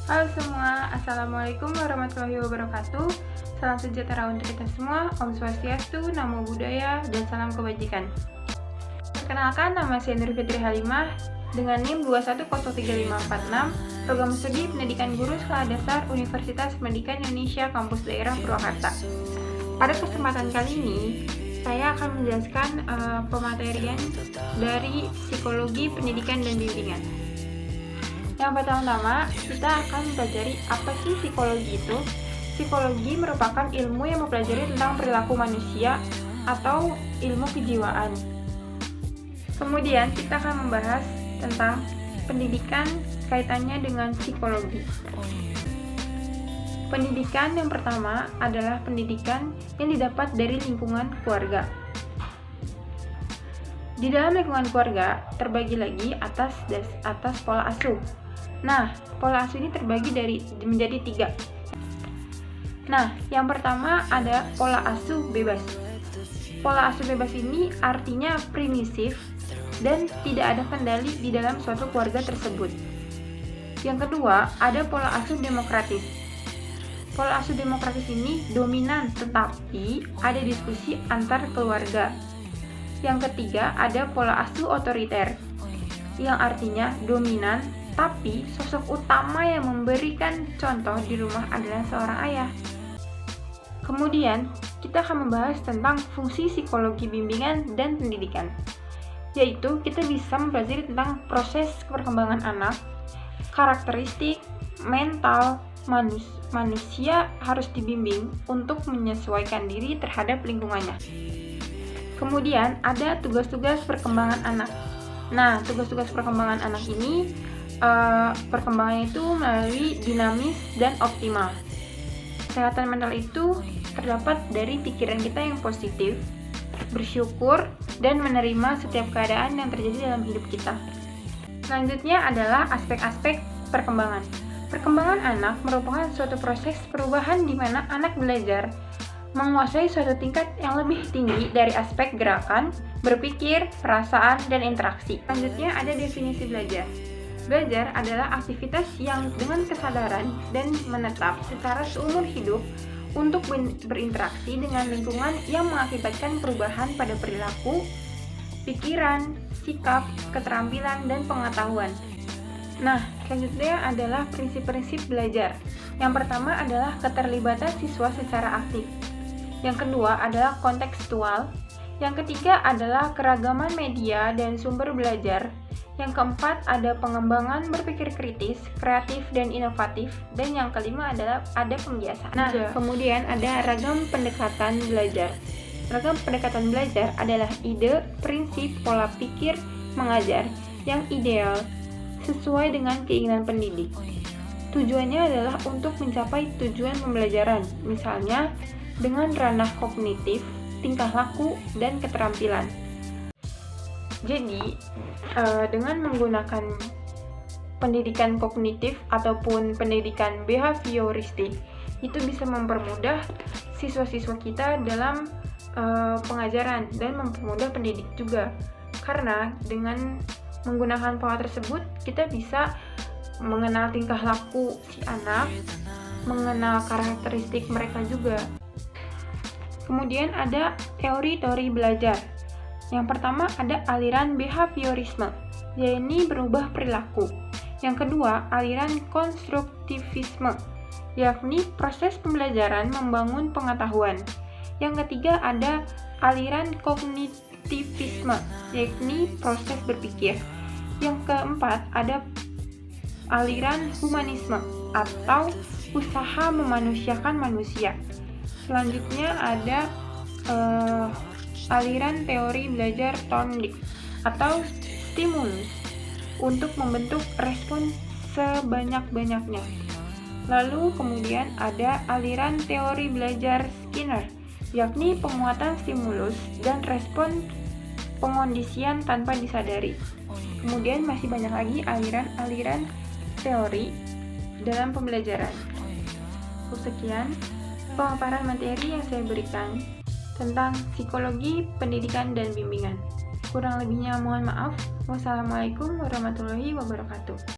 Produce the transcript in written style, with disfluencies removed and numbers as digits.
Halo semua, Assalamualaikum warahmatullahi wabarakatuh. Salam sejahtera untuk kita semua. Om Swastiastu, Namo Buddhaya, dan salam kebajikan. Perkenalkan, nama saya Nur Fitri Halimah dengan NIM 2103546, Program Studi Pendidikan Guru Sekolah Dasar Universitas Pendidikan Indonesia Kampus Daerah Purwakarta. Pada kesempatan kali ini, saya akan menjelaskan pematerian dari Psikologi Pendidikan dan Bimbingan. Yang pertama, kita akan mempelajari apa sih psikologi itu. Psikologi merupakan ilmu yang mempelajari tentang perilaku manusia atau ilmu kejiwaan. Kemudian kita akan membahas tentang pendidikan kaitannya dengan psikologi. Pendidikan yang pertama adalah pendidikan yang didapat dari lingkungan keluarga. Di dalam lingkungan keluarga terbagi lagi atas pola asuh. Nah, pola asuh ini terbagi menjadi 3. Nah, yang pertama ada pola asuh bebas. Pola asuh bebas ini artinya primitif dan tidak ada kendali di dalam suatu keluarga tersebut. Yang kedua, ada pola asuh demokratis. Pola asuh demokratis ini dominan tetapi ada diskusi antar keluarga. Yang ketiga, ada pola asuh otoriter, yang artinya dominan tapi sosok utama yang memberikan contoh di rumah adalah seorang ayah. Kemudian, kita akan membahas tentang fungsi psikologi bimbingan dan pendidikan, yaitu kita bisa mempelajari tentang proses perkembangan anak, karakteristik, mental, manusia harus dibimbing untuk menyesuaikan diri terhadap lingkungannya. Kemudian, ada tugas-tugas perkembangan anak. Nah, tugas-tugas perkembangan anak ini perkembangannya itu melalui dinamis dan optimal. Kesehatan mental itu terdapat dari pikiran kita yang positif, bersyukur, dan menerima setiap keadaan yang terjadi dalam hidup kita. Selanjutnya adalah aspek-aspek perkembangan. Perkembangan anak merupakan suatu proses perubahan di mana anak belajar menguasai suatu tingkat yang lebih tinggi dari aspek gerakan, berpikir, perasaan, dan interaksi. Selanjutnya ada definisi belajar. Belajar adalah aktivitas yang dengan kesadaran dan menetap secara seumur hidup untuk berinteraksi dengan lingkungan yang mengakibatkan perubahan pada perilaku, pikiran, sikap, keterampilan, dan pengetahuan. Nah, selanjutnya adalah prinsip-prinsip belajar. Yang pertama adalah keterlibatan siswa secara aktif. Yang kedua adalah kontekstual. Yang ketiga adalah keragaman media dan sumber belajar. Yang keempat ada pengembangan berpikir kritis, kreatif, dan inovatif. Dan yang kelima adalah ada pembiasaan. Nah, kemudian ada ragam pendekatan belajar. Ragam pendekatan belajar adalah ide, prinsip, pola pikir, mengajar yang ideal sesuai dengan keinginan pendidik. Tujuannya adalah untuk mencapai tujuan pembelajaran, misalnya dengan ranah kognitif, tingkah laku, dan keterampilan. Jadi, dengan menggunakan pendidikan kognitif ataupun pendidikan behavioristik, itu bisa mempermudah siswa-siswa kita dalam pengajaran dan mempermudah pendidik juga. Karena dengan menggunakan pola tersebut, kita bisa mengenal tingkah laku si anak, mengenal karakteristik mereka juga. Kemudian ada teori-teori belajar. Yang pertama ada aliran behaviorisme, yaitu berubah perilaku. Yang kedua, aliran konstruktivisme, yakni proses pembelajaran membangun pengetahuan. Yang ketiga ada aliran kognitivisme, yakni proses berpikir. Yang keempat ada aliran humanisme atau usaha memanusiakan manusia. Selanjutnya ada aliran teori belajar Thorndike atau stimulus untuk membentuk respon sebanyak-banyaknya. Lalu kemudian ada aliran teori belajar Skinner, yakni penguatan stimulus dan respon pengondisian tanpa disadari. Kemudian masih banyak lagi aliran-aliran teori dalam pembelajaran. Sekian pemaparan materi yang saya berikan tentang psikologi, pendidikan, dan bimbingan. Kurang lebihnya mohon maaf. Wassalamualaikum warahmatullahi wabarakatuh.